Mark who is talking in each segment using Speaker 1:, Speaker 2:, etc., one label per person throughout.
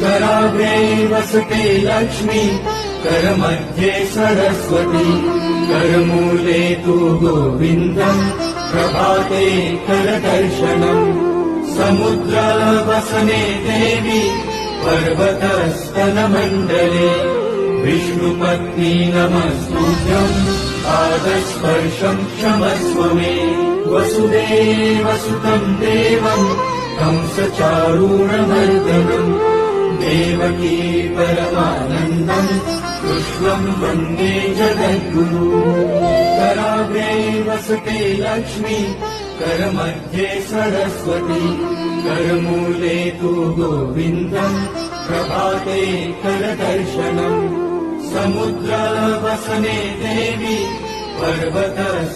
Speaker 1: कराग्रे वसते लक्ष्मी, करमध्ये सरस्वती, करमूले तु गोविन्दम्, प्रभाते करदर्शनम्। समुद्रवसने देवी, पर्वतस्तनमण्डले, विष्णुपत्नी नमस्तुभ्यम्, पादस्पर्शम् क्षमस्व मे। वसुदेवसुतम् देवम्, कंसचारूणमर्दनम्, देवकी परमानन्दम्, कृष्णम् वन्दे जगद्गुरु। कराग्रे वसते लक्ष्मी, करमध्ये सरस्वती, करमूले तु गोविन्दम्, प्रभाते करदर्शनम्। समुद्रवसने देवी, पर्वतस्तनमण्डले,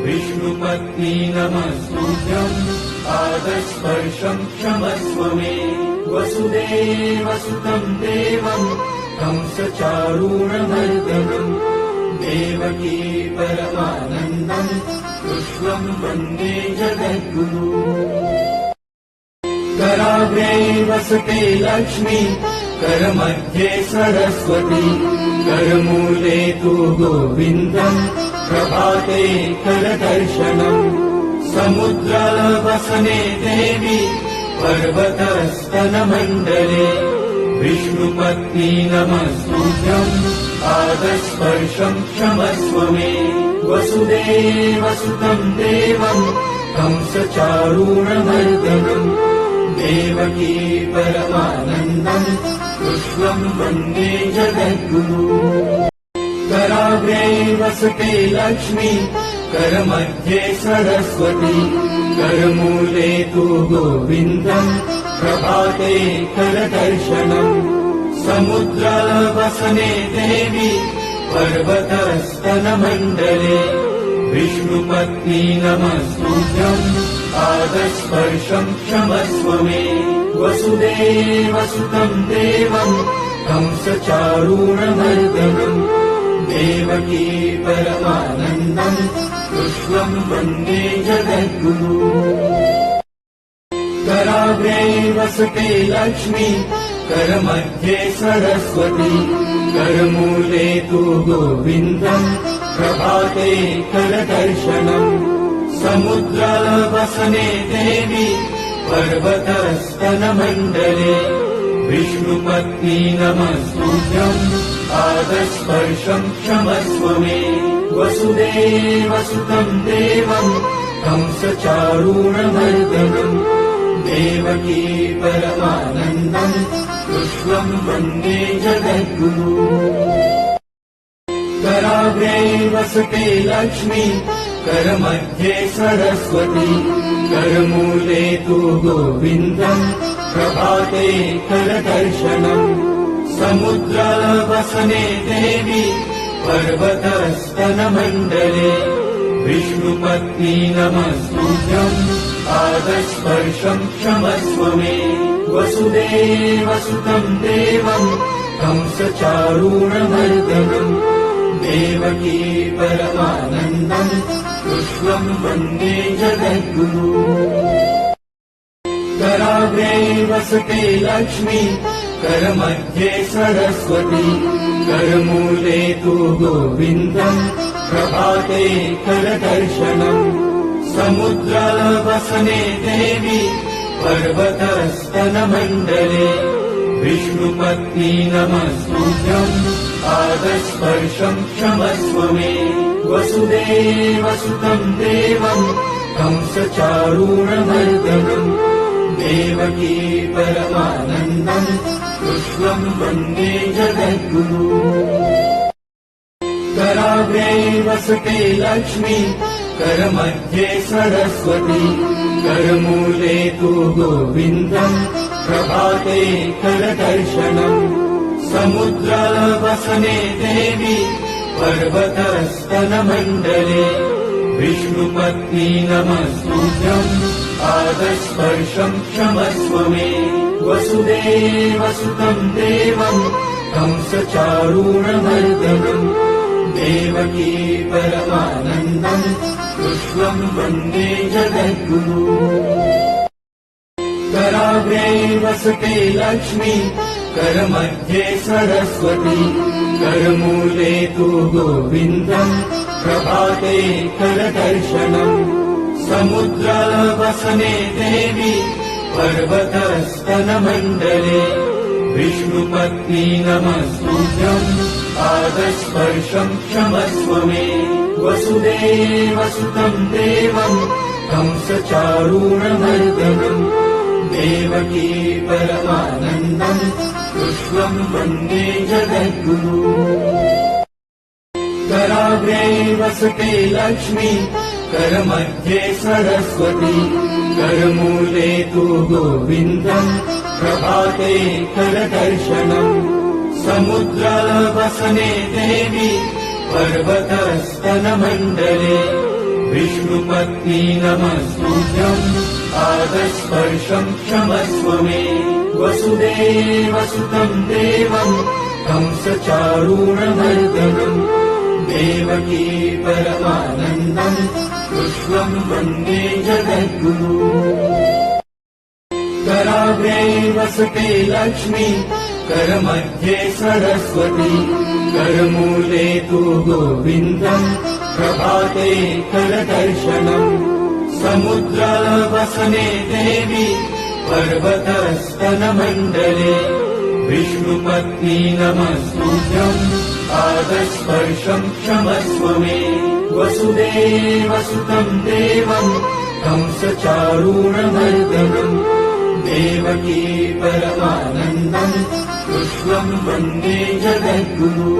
Speaker 1: विष्णुपत्नी नमस्तुभ्यम्, पादस्पर्शम् क्षमस्व मे। वसुदेवसुतम् देवम्, कंसचारूणमर्दनम्, देवकी परमानन्दम्, कृष्णम् वन्दे जगद्गुरु। कराग्रे वसते लक्ष्मी, करमध्ये सरस्वती, करमूले तु गोविन्दम्, प्रभाते करदर्शनम्। समुद्रवसने देवी, पर्वतस्तनमण्डले, विष्णुपत्नी नमस्तुभ्यम्, पादस्पर्शम् क्षमस्व मे। वसुदेवसुतम् देवम्, कंसचारूणमर्दनम्, देवकी परमानन्दम्, कृष्णम् वन्दे जगद्गुरु। कराग्रे वसते लक्ष्मी, करमध्ये सरस्वती, करमूले तु गोविन्दम्, प्रभाते करदर्शनम्। समुद्रवसने देवी, पर्वतस्तनमण्डले, विष्णुपत्नी नमस्तुभ्यम्, पादस्पर्शम् क्षमस्व मे। वसुदेवसुतम् देवम्, कंसचारूणमर्दनम्, देवकी परमानन्दम्, कृष्णम् वन्दे जगद्गुरु। कराग्रे वसते लक्ष्मी, करमध्ये सरस्वती, करमूले तु गोविन्दम्, प्रभाते करदर्शनम्। समुद्रवसने देवी, पर्वतस्तनमण्डले, विष्णुपत्नी नमस्तुभ्यम्, पादस्पर्शम् क्षमस्व मे। वसुदेवसुतम् देवम्, कंसचारूणमर्दनम्, देवकी परमानन्दम्, कृष्णम् वन्दे जगद्गुरु। कराग्रे वसते लक्ष्मी, करमध्ये सरस्वती, करमूले तु गोविन्दम्, प्रभाते करदर्शनम्। समुद्रवसने देवी, पर्वतस्तनमण्डले, विष्णुपत्नी नमस्तुभ्यम्, पादस्पर्शम् क्षमस्व मे। वसुदेवसुतम् देवम्, कंसचारूणमर्दनम्, देवकी परमानन्दम्, कृष्णम् वन्दे जगद्गुरु। कराग्रे वसते लक्ष्मी, करमध्ये सरस्वती, करमूले तु गोविन्दम्, प्रभाते करदर्शनम्। समुद्रवसने देवी, पर्वतस्तनमण्डले, विष्णुपत्नी नमस्तुभ्यम्, पादस्पर्शम् क्षमस्व मे। वसुदेवसुतम् देवम्, कंसचारूणमर्दनम्, देवकी परमानन्दम्, कृष्णम् वन्दे जगद्गुरु। कराग्रे वसते लक्ष्मी, करमध्ये सरस्वती, करमूले तु गोविन्दम्, प्रभाते करदर्शनम्। समुद्रवसने देवी, पर्वतस्तनमण्डले, विष्णुपत्नी नमस्तुभ्यम्, पादस्पर्शम् क्षमस्व मे। वसुदेवसुतम् देवम्, कंसचारूणमर्दनम्, देवकी परमानन्दम्, कृष्णम् वन्दे जगद्गुरु। कराग्रे वसते लक्ष्मी करमध्ये सरस्वती करमूले तु गोविन्दम् प्रभाते करदर्शनम् समुद्रवसने देवी पर्वतस्तनमण्डले विष्णुपत्नी नमस्तुभ्यम् पादस्पर्शम् क्षमस्व मे वसुदेवसुतम् देवम् कंसचारूणमर्दनम् देवकी परमानन्दम् कृष्णम् वन्दे जगद्गुरु कराग्रे वसते लक्ष्मी करमध्ये सरस्वती करमूले तु गोविन्दम् प्रभाते करदर्शनम् समुद्रवसने देवी पर्वतस्तनमण्डले विष्णुपत्नी नमस्तुभ्यम् पादस्पर्शम् क्षमस्व मे वसुदेवसुतम् देवम् कंसचारूणमर्दनम् देवकी परमानन्दम् कृष्णम् वन्दे जगद्गुरु कराग्रे वसते लक्ष्मी करमध्ये सरस्वती करमूले तु गोविन्दम् प्रभाते करदर्शनम् समुद्रवसने देवी पर्वतस्तनमण्डले विष्णुपत्नी नमस्तुभ्यम् पादस्पर्शम् क्षमस्व मे वसुदेवसुतम् देवम् कंसचारूणमर्दनम् देवकी परमानन्दम् कृष्णम् वन्दे जगद्गुरु